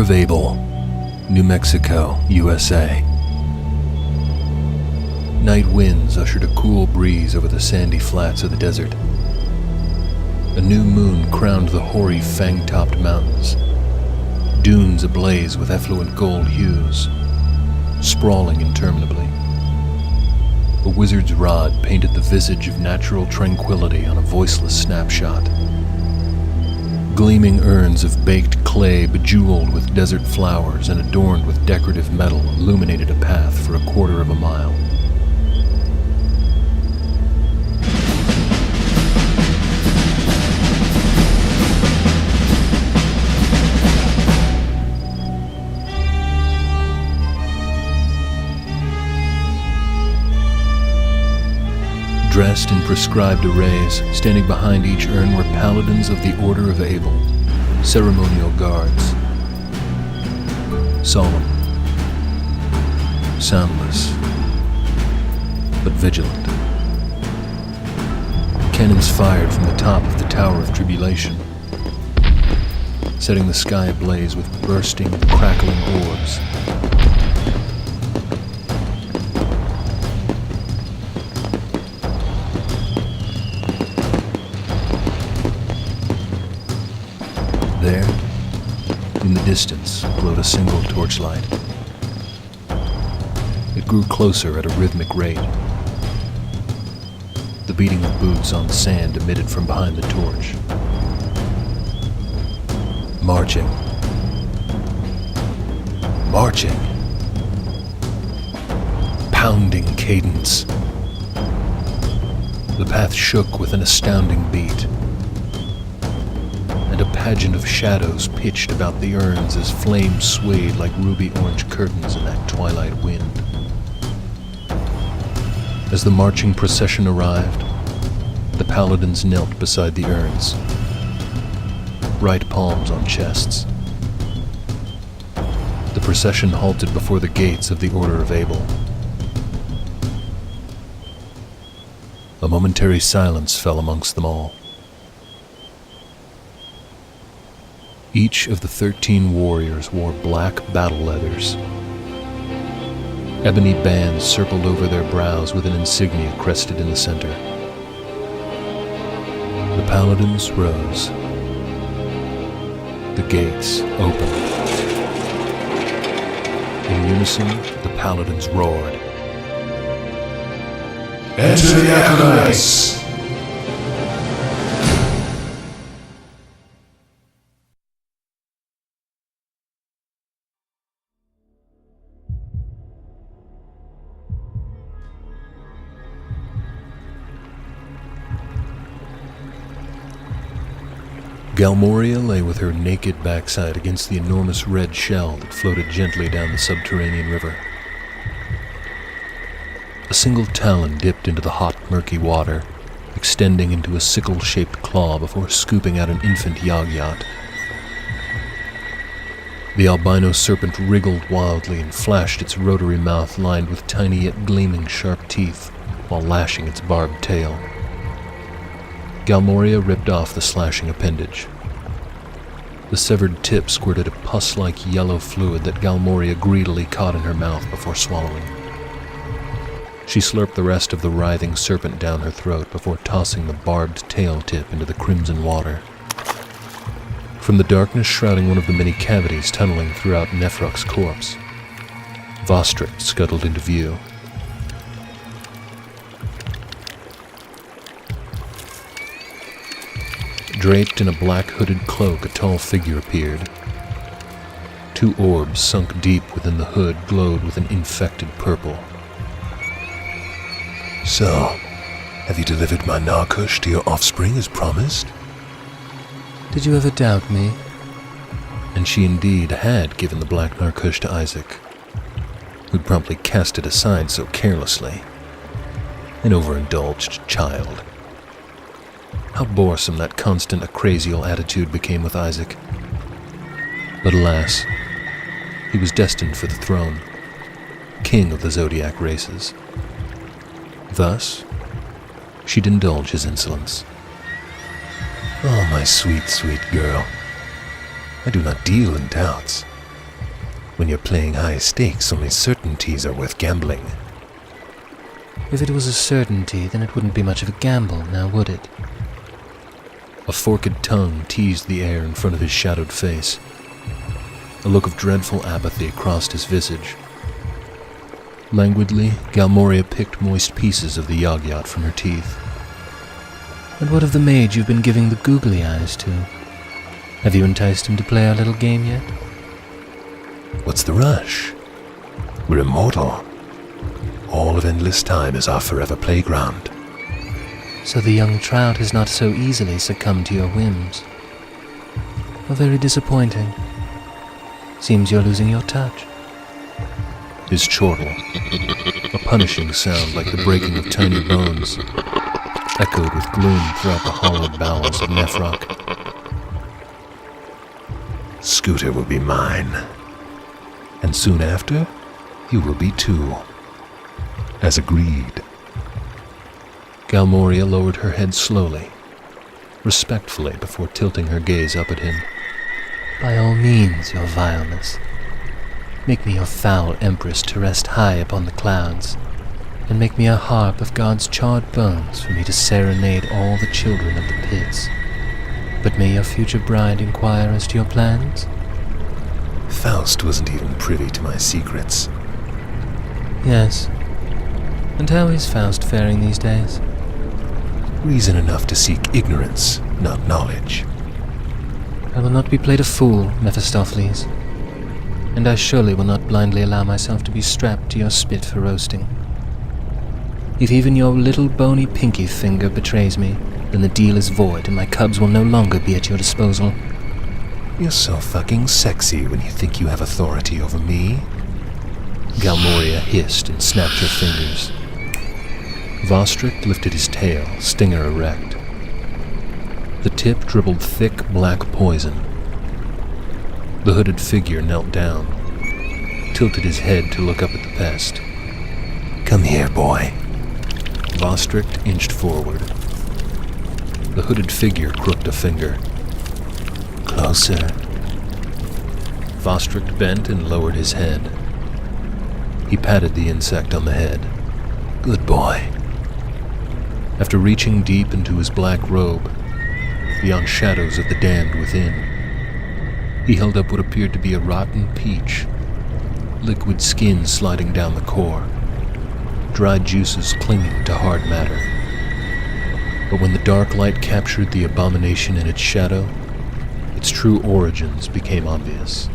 of Able, New Mexico, USA. Night winds ushered a cool breeze over the sandy flats of the desert. A new moon crowned the hoary fang-topped mountains, dunes ablaze with effluent gold hues, sprawling interminably. A wizard's rod painted the visage of natural tranquility on a voiceless snapshot. Gleaming urns of baked clay bejeweled with desert flowers and adorned with decorative metal illuminated a path for a quarter of a mile. Dressed in prescribed arrays, standing behind each urn were paladins of the Order of Able, ceremonial guards. Solemn, soundless, but vigilant. Cannons fired from the top of the Tower of Tribulation, setting the sky ablaze with bursting, crackling orbs. There, in the distance, glowed a single torchlight. It grew closer at a rhythmic rate. The beating of boots on sand emitted from behind the torch. Marching. Marching. Pounding cadence. The path shook with an astounding beat. A pageant of shadows pitched about the urns as flames swayed like ruby-orange curtains in that twilight wind. As the marching procession arrived, the paladins knelt beside the urns, right palms on chests. The procession halted before the gates of the Order of Able. A momentary silence fell amongst them all. Each of the 13 warriors wore black battle leathers. Ebony bands circled over their brows with an insignia crested in the center. The paladins rose. The gates opened. In unison, the paladins roared. Enter the Acolytes! Galmoria lay with her naked backside against the enormous red shell that floated gently down the subterranean river. A single talon dipped into the hot, murky water, extending into a sickle-shaped claw before scooping out an infant Yag-Yat. The albino serpent wriggled wildly and flashed its rotary mouth lined with tiny yet gleaming sharp teeth while lashing its barbed tail. Galmoria ripped off the slashing appendage. The severed tip squirted a pus-like yellow fluid that Galmoria greedily caught in her mouth before swallowing. She slurped the rest of the writhing serpent down her throat before tossing the barbed tail tip into the crimson water. From the darkness shrouding one of the many cavities tunneling throughout Nefruk's corpse, Vostrek scuttled into view. Draped in a black hooded cloak, a tall figure appeared. Two orbs sunk deep within the hood glowed with an infected purple. So, have you delivered my Narkush to your offspring as promised? Did you ever doubt me? And she indeed had given the black Narkush to Isaac, who'd promptly cast it aside so carelessly. An overindulged child. How boresome that constant acrasial attitude became with Isaac. But alas, he was destined for the throne, king of the Zodiac races. Thus, she'd indulge his insolence. Oh, my sweet, sweet girl. I do not deal in doubts. When you're playing high stakes, only certainties are worth gambling. If it was a certainty, then it wouldn't be much of a gamble, now would it? A forked tongue teased the air in front of his shadowed face. A look of dreadful apathy crossed his visage. Languidly, Galmoria picked moist pieces of the Yog-Yot from her teeth. And what of the mage you've been giving the googly eyes to? Have you enticed him to play our little game yet? What's the rush? We're immortal. All of endless time is our forever playground. So the young trout has not so easily succumbed to your whims. How very disappointing. Seems you're losing your touch. His chortle, a punishing sound like the breaking of tiny bones, echoed with gloom throughout the hollowed bowels of Nefrock. Scooter will be mine. And soon after, you will be too. As agreed. Galmoria lowered her head slowly, respectfully before tilting her gaze up at him. By all means, your vileness. Make me your foul empress to rest high upon the clouds, and make me a harp of God's charred bones for me to serenade all the children of the pits. But may your future bride inquire as to your plans? Faust wasn't even privy to my secrets. Yes. And how is Faust faring these days? Reason enough to seek ignorance, not knowledge. I will not be played a fool, Mephistopheles. And I surely will not blindly allow myself to be strapped to your spit for roasting. If even your little bony pinky finger betrays me, then the deal is void and my cubs will no longer be at your disposal. You're so fucking sexy when you think you have authority over me. Galmoria hissed and snapped her fingers. Vostrick lifted his tail, stinger erect. The tip dribbled thick black poison. The hooded figure knelt down, tilted his head to look up at the pest. Come here, boy. Vostrick inched forward. The hooded figure crooked a finger. Closer. Vostrick bent and lowered his head. He patted the insect on the head. Good boy. After reaching deep into his black robe, beyond shadows of the damned within, he held up what appeared to be a rotten peach, liquid skin sliding down the core, dried juices clinging to hard matter. But when the dark light captured the abomination in its shadow, its true origins became obvious.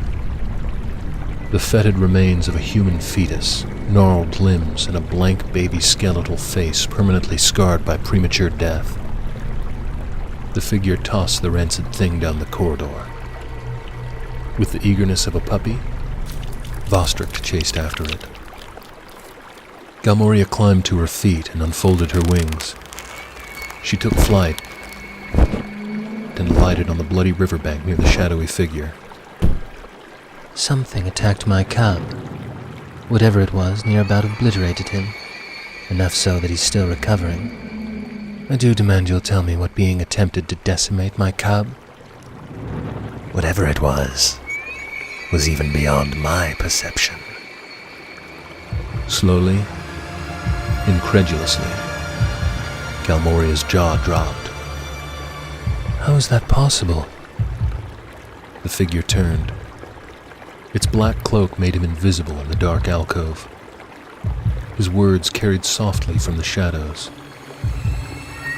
The fetid remains of a human fetus, gnarled limbs, and a blank baby skeletal face permanently scarred by premature death. The figure tossed the rancid thing down the corridor. With the eagerness of a puppy, Vostrick chased after it. Galmoria climbed to her feet and unfolded her wings. She took flight, and lighted on the bloody riverbank near the shadowy figure. Something attacked my cub. Whatever it was, near about obliterated him. Enough so that he's still recovering. I do demand you'll tell me what being attempted to decimate my cub. Whatever it was even beyond my perception. Slowly, incredulously, Galmoria's jaw dropped. How is that possible? The figure turned. Its black cloak made him invisible in the dark alcove. His words carried softly from the shadows.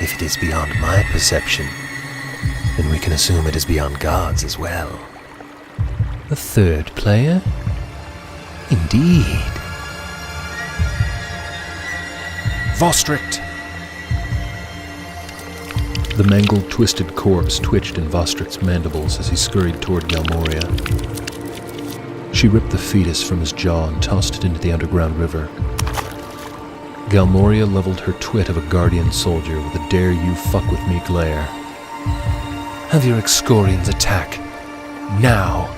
If it is beyond my perception, then we can assume it is beyond God's as well. A third player? Indeed. Vostrick! The mangled, twisted corpse twitched in Vostrick's mandibles as he scurried toward Galmoria. She ripped the fetus from his jaw and tossed it into the underground river. Galmoria leveled her twit of a guardian soldier with a dare you fuck with me glare. Have your Excorians attack. Now!